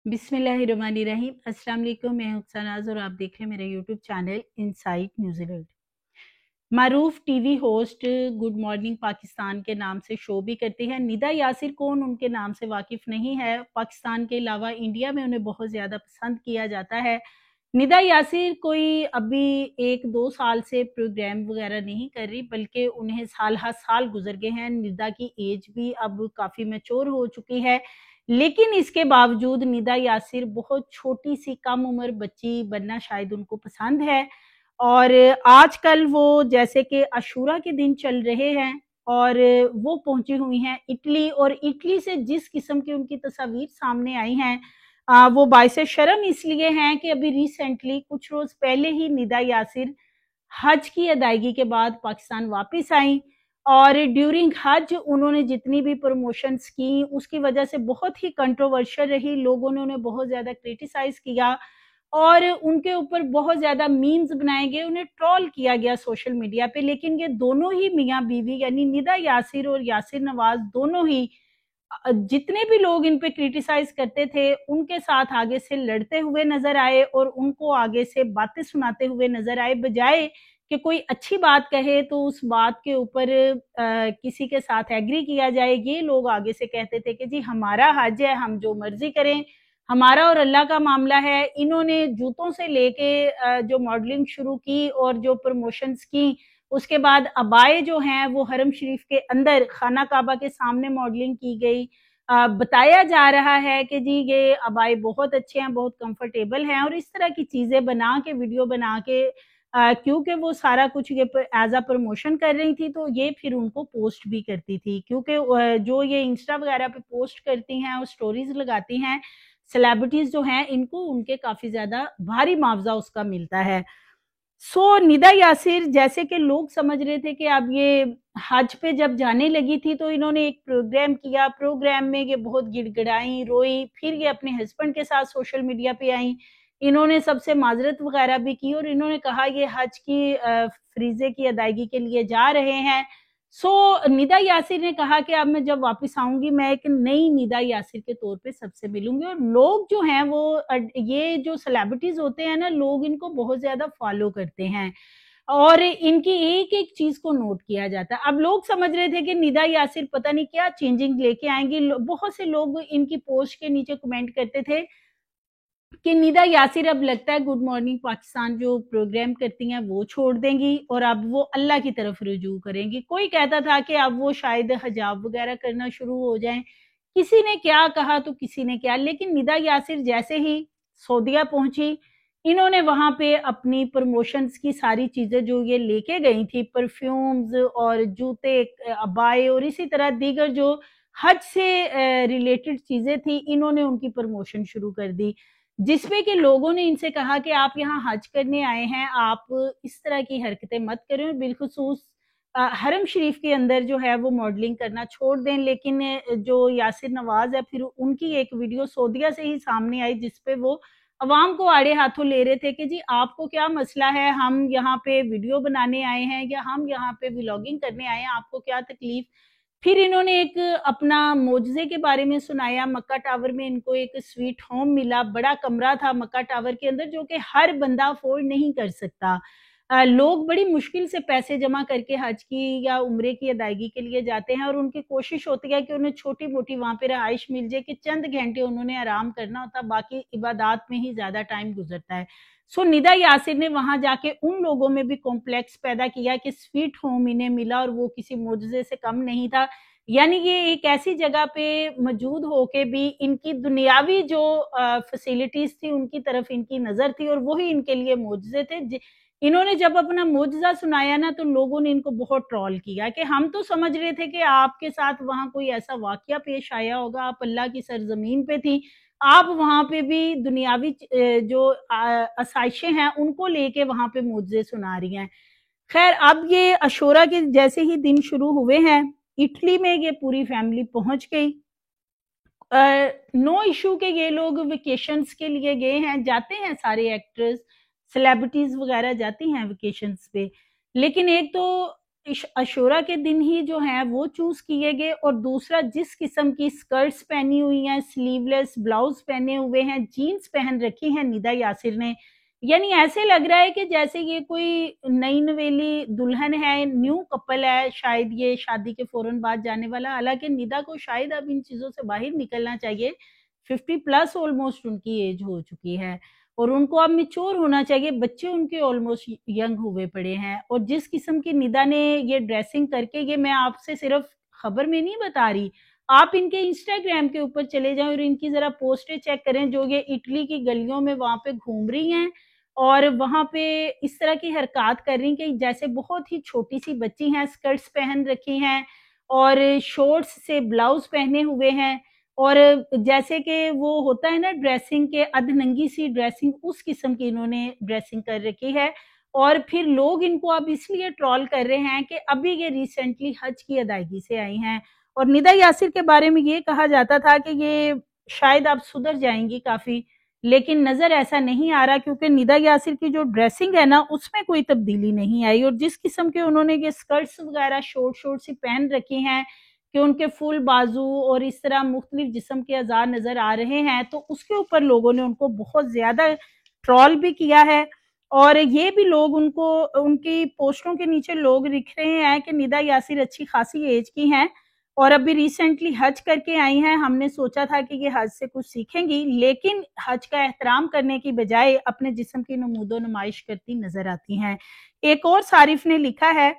बिस्मिल्लाहिर्रहमानिर्रहीम। अस्सलाम वालेकुम। मैं हूं सनाज और आप देख रहे हैं मेरा YouTube channel insight New Zealand. Maroof TV host good morning Pakistan के नाम से शो भी करती है। निदा यासिर कौन उनके नाम से वाकिफ नहीं है। पाकिस्तान के अलावा इंडिया में उन्हें बहुत ज्यादा पसंद किया जाता है। निदा यासिर कोई अभी 1-2 साल से प्रोग्राम वगैरह नहीं कर रही, बल्कि उन्हें साल हर साल गुजर गए हैं। निदा की एज भी अब काफी मैच्योर हो चुकी है, लेकिन इसके बावजूद निदा यासिर बहुत छोटी सी कम उम्र बच्ची बनना शायद उनको पसंद है। और आजकल वो जैसे कि अशूरा के दिन चल रहे हैं और वो पहुंची हुई हैं इटली, और इटली से जिस किस्म की उनकी तस्वीर सामने आई हैं वो बाइसे शर्म इसलिए हैं कि अभी रिसेंटली कुछ रोज पहले ही निदा यासिर हज की अदायगी के बाद पाकिस्तान वापस आई, और ड्यूरिंग हज उन्होंने जितनी भी प्रमोशंस की उसकी वजह से बहुत ही कंट्रोवर्शियल रही। लोगों ने उन्हें बहुत ज्यादा क्रिटिसाइज किया और उनके ऊपर बहुत ज्यादा मीम्स बनाए गए, उन्हें ट्रोल किया गया सोशल मीडिया पे। लेकिन ये दोनों ही मियाँ बीवी यानी निदा यासिर और यासिर नवाज दोनों ही जितने भी लोग इन पे क्रिटिसाइज करते थे उनके साथ आगे से लड़ते हुए नजर आए और उनको आगे से बातें सुनाते हुए नजर आए। बजाय कि कोई अच्छी बात कहे तो उस बात के ऊपर किसी के साथ एग्री किया जाए, ये लोग आगे से कहते थे कि जी हमारा हज है, हम जो मर्जी करें, हमारा और अल्लाह का मामला है। इन्होंने जूतों से लेके जो मॉडलिंग शुरू की और जो प्रमोशंस की, उसके बाद अबाए जो हैं वो हरम शरीफ के अंदर खाना काबा के सामने मॉडलिंग की गई। बताया जा रहा है कि जी ये अबाए बहुत अच्छे हैं, बहुत कंफर्टेबल हैं, और इस तरह की चीजें बना के वीडियो बना के क्योंकि वो सारा कुछ ये एज अ प्रमोशन कर रही थी तो ये फिर उनको पोस्ट भी करती थी, क्योंकि जो ये इंस्टा वगैरह पे पोस्ट करती हैं और स्टोरीज लगाती हैं सेलिब्रिटीज जो हैं, इनको उनके काफी ज्यादा भारी मुआवजा उसका मिलता है। निदा यासिर जैसे कि लोग समझ रहे थे कि अब ये हज पे जब जाने लगी थी तो इन्होंने एक प्रोग्राम किया, प्रोग्राम में ये बहुत गिड़गिड़ाई, रोई, फिर ये अपने हस्बैंड के साथ सोशल मीडिया पे आई। इन्होंने सबसे माजरत वगैरह भी की और इन्होंने कहा ये हज की फरीजे की अदायगी के लिए जा रहे हैं। निदा यासिर ने कहा कि अब मैं जब वापस आऊंगी मैं एक नई निदा यासिर के तौर पे सबसे मिलूंगी। और लोग जो हैं वो ये जो सेलिब्रिटीज होते हैं ना, लोग इनको बहुत ज्यादा फॉलो करते हैं और इनकी एक एक चीज को नोट किया जाता है। अब लोग समझ रहे थे कि निदा यासिर पता नहीं क्या चेंजिंग लेके आएंगी। बहुत से लोग इनकी पोस्ट के नीचे कमेंट करते थे कि निदा यासिर अब लगता है गुड मॉर्निंग पाकिस्तान जो प्रोग्राम करती हैं वो छोड़ देंगी और अब वो अल्लाह की तरफ रुजू करेंगी। कोई कहता था कि अब वो शायद हिजाब वगैरह करना शुरू हो जाएं। किसी ने क्या कहा तो किसी ने क्या, लेकिन निदा यासिर जैसे ही सऊदीया पहुंची, इन्होंने वहां पे अपनी प्रमोशंस की सारी चीजें जो ये लेके गई थी, परफ्यूम्स और जूते, अबाए और इसी तरह दीगर जो हज से रिलेटेड चीजें थी, इन्होंने उनकी प्रमोशन शुरू कर दी। जिसपे कि लोगों ने इनसे कहा कि आप यहाँ हज करने आए हैं, आप इस तरह की हरकतें मत करें, बिलखुसूस हरम शरीफ के अंदर जो है वो मॉडलिंग करना छोड़ दें। लेकिन जो यासिर नवाज है, फिर उनकी एक वीडियो सऊदीया से ही सामने आई जिसपे वो अवाम को आड़े हाथों ले रहे थे कि जी आपको क्या मसला है, हम यहाँ पे वीडियो बनाने आए हैं या हम यहाँ पे व्लॉगिंग करने आए हैं, आपको क्या तकलीफ। फिर इन्होंने एक अपना मोजज़े के बारे में सुनाया। मक्का टावर में इनको एक स्वीट होम मिला, बड़ा कमरा था मक्का टावर के अंदर जो कि हर बंदा अफोर्ड नहीं कर सकता। लोग बड़ी मुश्किल से पैसे जमा करके हज की या उम्रे की अदायगी के लिए जाते हैं और उनकी कोशिश होती है कि उन्हें छोटी मोटी वहां पे रहाइश मिल जाए कि चंद घंटे उन्होंने आराम करना होता, बाकी इबादत में ही ज्यादा टाइम गुजरता है। निदा यासिर ने वहां जाके उन लोगों में भी कॉम्प्लेक्स पैदा किया कि स्वीट होम इन्हें मिला और वो किसी मोजज़े से कम नहीं था। यानी ये एक ऐसी जगह पे मौजूद होके भी इनकी दुनियावी जो फैसिलिटीज थी उनकी तरफ इनकी नजर थी और वही इनके लिए मोजज़े थे। इन्होंने जब अपना मोजज़ा सुनाया ना तो लोगों ने इनको बहुत ट्रोल किया कि हम तो समझ रहे थे कि आपके साथ वहां कोई ऐसा वाकया पेश आया होगा, आप अल्लाह की सरजमीन पे थी, आप वहां पे भी दुनियावी जो आसाइशें हैं उनको लेके वहां पे मुआवजे सुना रही हैं। खैर, अब ये अशोरा के जैसे ही दिन शुरू हुए हैं, इटली में ये पूरी फैमिली पहुंच गई। नो इशू के ये लोग वेकेशंस के लिए गए हैं, जाते हैं सारे एक्टर्स, सेलिब्रिटीज वगैरह जाती हैं वेकेशंस पे। लेकिन एक तो अशोरा के दिन ही जो है वो चूज किए गए, और दूसरा जिस किस्म की स्कर्ट्स पहनी हुई हैं, स्लीवलेस ब्लाउज पहने हुए हैं, जीन्स पहन रखी है निदा यासिर ने, यानी ऐसे लग रहा है कि जैसे ये कोई नई नवेली दुल्हन है, न्यू कपल है, शायद ये शादी के फौरन बाद जाने वाला। हालांकि निदा को शायद अब इन चीजों से बाहर निकलना चाहिए, 50+ ऑलमोस्ट उनकी एज हो चुकी है, और उनको अब मिच्योर होना चाहिए। बच्चे उनके ऑलमोस्ट यंग हुए पड़े हैं, और जिस किस्म की निदा ने ये ड्रेसिंग करके, ये मैं आपसे सिर्फ खबर में नहीं बता रही, आप इनके इंस्टाग्राम के ऊपर चले जाएं और इनकी जरा पोस्टें चेक करें, जो ये इटली की गलियों में वहां पे घूम रही हैं और वहां पे इस तरह की हरकत कर रही कि जैसे बहुत ही छोटी सी बच्ची हैं, स्कर्ट्स पहन रखी हैं और शॉर्ट्स से ब्लाउज पहने हुए हैं, और जैसे कि वो होता है ना ड्रेसिंग के अधनंगी सी ड्रेसिंग, उस किस्म की इन्होंने ड्रेसिंग कर रखी है। और फिर लोग इनको अब इसलिए ट्रोल कर रहे हैं कि अभी ये रिसेंटली हज की अदायगी से आई हैं, और निदा यासिर के बारे में ये कहा जाता था कि ये शायद अब सुधर जाएंगी काफी, लेकिन नजर ऐसा नहीं आ रहा, क्योंकि निदा यासिर की जो ड्रेसिंग है ना उसमें कोई तब्दीली नहीं आई, और जिस किस्म के उन्होंने ये स्कर्ट्स वगैरह शॉर्ट शॉर्ट सी पहन रखी हैं कि उनके फुल बाजू और इस तरह मुख्तलिफ जिस्म के अज़ा नजर आ रहे हैं, तो उसके ऊपर लोगों ने उनको बहुत ज्यादा ट्रोल भी किया है। और ये भी लोग उनको, उनकी पोस्टों के नीचे लोग लिख रहे हैं कि निदा यासिर अच्छी खासी एज की हैं और अभी रिसेंटली हज करके आई हैं, हमने सोचा था कि ये हज से कुछ सीखेंगी, लेकिन हज का एहतराम करने की बजाय अपने जिस्म की नमूदो नुमाइश करती नजर आती हैं। एक और सारिफ ने लिखा है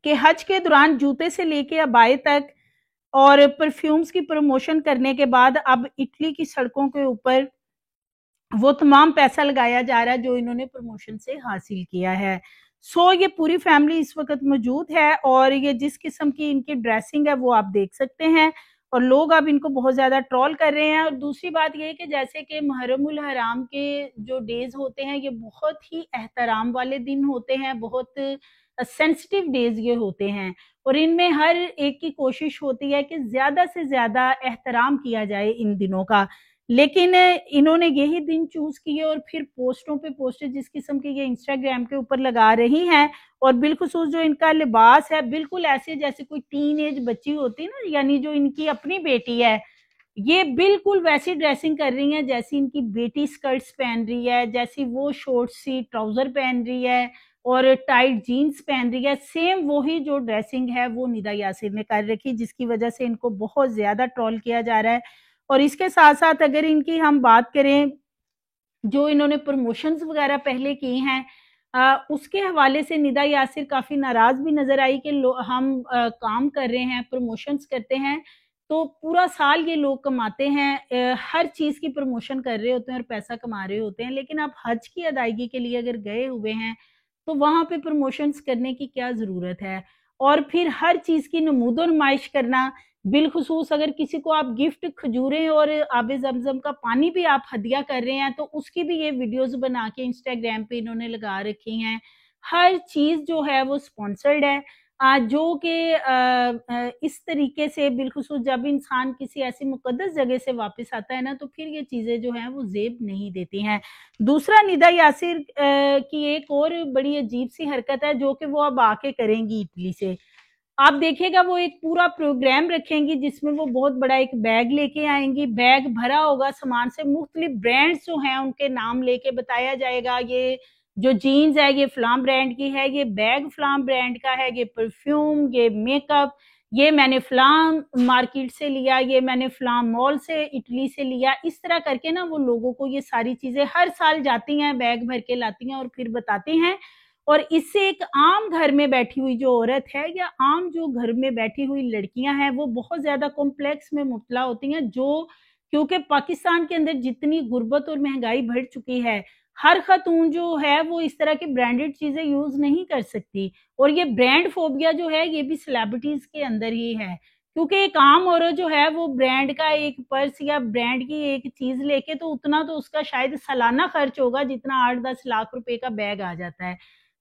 कि हज के दौरान जूते से लेके अबाए तक और परफ्यूम्स की प्रमोशन करने के बाद अब इटली की सड़कों के ऊपर वो तमाम पैसा लगाया जा रहा है जो इन्होंने प्रमोशन से हासिल किया है। ये पूरी फैमिली इस वक्त मौजूद है, और ये जिस किस्म की इनकी ड्रेसिंग है वो आप देख सकते हैं, और लोग अब इनको बहुत ज्यादा ट्रोल कर रहे हैं। और दूसरी बात ये है कि जैसे कि मुहर्रमुल हराम के जो डेज होते हैं ये बहुत ही एहतराम वाले दिन होते हैं, बहुत सेंसिटिव डेज ये होते हैं, और इनमें हर एक की कोशिश होती है कि ज्यादा से ज्यादा एहतराम किया जाए इन दिनों का, लेकिन इन्होंने यही दिन चूज किए और फिर पोस्टों पे पोस्टर जिस किस्म के ये इंस्टाग्राम के ऊपर लगा रही हैं, और बिलखुसूस जो इनका लिबास है बिल्कुल ऐसे जैसे कोई टीन एज बच्ची होती है ना, यानी जो इनकी अपनी बेटी है ये बिल्कुल वैसी ड्रेसिंग कर रही है जैसी इनकी बेटी स्कर्ट्स पहन रही है, जैसी वो शॉर्ट सी ट्राउजर पहन रही है और टाइट जीन्स पहन रही है, सेम वही जो ड्रेसिंग है वो निदा यासिर ने कर रखी, जिसकी वजह से इनको बहुत ज्यादा ट्रोल किया जा रहा है। और इसके साथ साथ अगर इनकी हम बात करें जो इन्होंने प्रमोशंस वगैरह पहले की हैं, उसके हवाले से निदा यासिर काफी नाराज भी नजर आई कि हम काम कर रहे हैं, प्रमोशंस करते हैं, तो पूरा साल ये लोग कमाते हैं, हर चीज की प्रमोशन कर रहे होते हैं और पैसा कमा रहे होते हैं, लेकिन आप हज की अदायगी के लिए अगर गए हुए हैं तो वहां पे प्रमोशंस करने की क्या जरूरत है, और फिर हर चीज की नमूदो नुमाइश करना, बिलखुसूस अगर किसी को आप गिफ्ट खजूरें और आबे जमजम का पानी भी आप हदिया कर रहे हैं तो उसकी भी ये वीडियोस बना के इंस्टाग्राम पे इन्होंने लगा रखी हैं। हर चीज जो है वो स्पॉन्सर्ड है, जो कि इस तरीके से बिलखुसूस जब इंसान किसी ऐसी मुकद्दस जगह से वापस आता है ना तो फिर ये चीजें जो हैं वो जेब नहीं देती हैं। दूसरा निदा यासिर की एक और बड़ी अजीब सी हरकत है जो कि वो अब आके करेंगी इटली से। आप देखिएगा वो एक पूरा प्रोग्राम रखेंगी जिसमें वो बहुत बड़ा एक बैग लेके आएंगी, बैग भरा होगा सामान से, मुख्तलिफ ब्रांड्स जो हैं उनके नाम लेके बताया जाएगा, ये जो जीन्स है ये फलां ब्रांड की है, ये बैग फलां ब्रांड का है, ये परफ्यूम, ये मेकअप, ये मैंने फलां मार्केट से लिया, ये मैंने फलां मॉल से इटली से लिया। इस तरह करके ना वो लोगों को ये सारी चीजें हर साल जाती हैं, बैग भर के लाती हैं और फिर बताती हैं, और इससे एक आम घर में बैठी हुई जो औरत है या आम जो घर में बैठी हुई लड़कियां हैं वो बहुत ज्यादा कॉम्प्लेक्स में मुब्तला होती हैं, जो क्योंकि पाकिस्तान के अंदर जितनी गुर्बत और महंगाई बढ़ चुकी है, हर खातून जो है वो इस तरह की ब्रांडेड चीजें यूज नहीं कर सकती, और ये ब्रांड फोबिया जो है ये भी सेलिब्रिटीज के अंदर ही है, क्योंकि एक आम औरत जो है वो ब्रांड का एक पर्स या ब्रांड की एक चीज लेके तो उतना तो उसका शायद सालाना खर्च होगा जितना 8-10 लाख रुपए का बैग आ जाता है।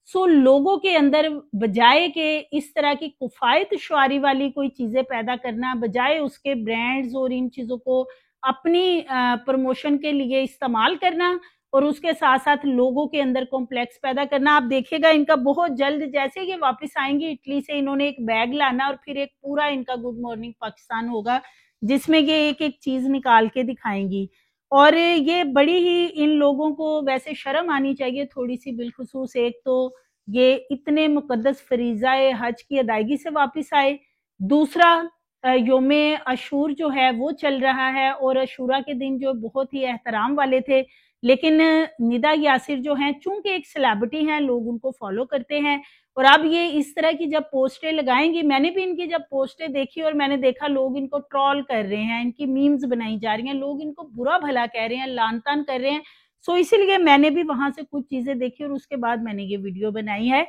लोगों के अंदर बजाय के इस तरह की कुफायत शुआरी वाली कोई चीजें पैदा करना, बजाय उसके ब्रांड्स और इन चीजों को अपनी प्रमोशन के लिए इस्तेमाल करना, और उसके साथ साथ लोगों के अंदर कॉम्प्लेक्स पैदा करना। आप देखिएगा इनका बहुत जल्द जैसे ये वापस आएंगे इटली से, इन्होंने एक बैग लाना और फिर एक पूरा इनका गुड मॉर्निंग पाकिस्तान होगा जिसमें ये एक एक चीज निकाल के दिखाएंगी। और ये बड़ी ही इन लोगों को वैसे शर्म आनी चाहिए थोड़ी सी बिलखुसूस। एक तो ये इतने मुकद्दस फरीजा हज की अदायगी से वापस आए, दूसरा योमे अशूर जो है वो चल रहा है और अशूरा के दिन जो बहुत ही एहतराम वाले थे, लेकिन निदा यासिर जो हैं चूंकि एक सेलिब्रिटी हैं, लोग उनको फॉलो करते हैं और अब ये इस तरह की जब पोस्टें लगाएंगी, मैंने भी इनकी जब पोस्टें देखी और मैंने देखा लोग इनको ट्रोल कर रहे हैं, इनकी मीम्स बनाई जा रही हैं, लोग इनको बुरा भला कह रहे हैं, लान तान कर रहे हैं। सो इसीलिए मैंने भी वहां से कुछ चीजें देखी और उसके बाद मैंने ये वीडियो बनाई है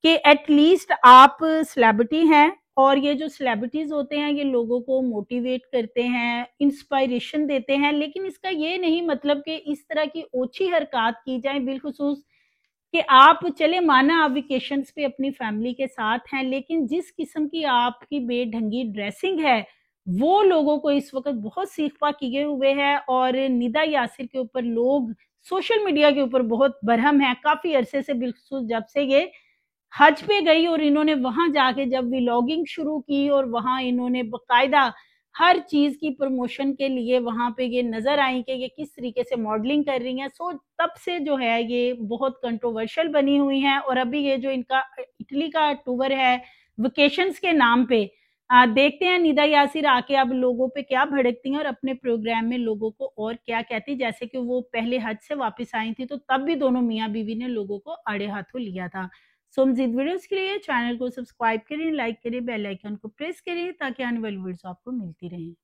कि एटलीस्ट आप सेलिब्रिटी हैं और ये जो सेलिब्रिटीज होते हैं ये लोगों को मोटिवेट करते हैं, इंस्पायरेशन देते हैं, लेकिन इसका ये नहीं मतलब कि इस तरह की ओछी हरकत की जाए। बिलखुसूस कि आप चले माना आप वेकेशंस पे अपनी फैमिली के साथ हैं, लेकिन जिस किस्म की आपकी बेढंगी ड्रेसिंग है वो लोगों को इस वक्त बहुत सीखपा किए हुए है और निदा यासिर के ऊपर लोग सोशल मीडिया के ऊपर बहुत बरहम है काफी अरसे से। बिलखुसूस जब से ये हज पे गई और इन्होंने वहां जाके जब व्लॉगिंग शुरू की और वहां इन्होंने बकायदा हर चीज की प्रमोशन के लिए वहां पे ये नजर आई कि ये किस तरीके से मॉडलिंग कर रही हैं। सो तब से जो है ये बहुत कंट्रोवर्शियल बनी हुई हैं और अभी ये जो इनका इटली का टूर है वेकेशंस के नाम पे, देखते हैं निदा यासिर आके अब लोगों पे क्या भड़कती हैं और अपने प्रोग्राम में लोगों को और क्या कहती। जैसे कि वो पहले हज से वापस आई थी तो तब भी दोनों मियाँ बीवी ने लोगों को आड़े हाथों लिया था। सो मजीद वीडियोस के लिए चैनल को सब्सक्राइब करें, लाइक करें, बेल आइकन को प्रेस करें ताकि आने वाली वीडियोस आपको मिलती रहें।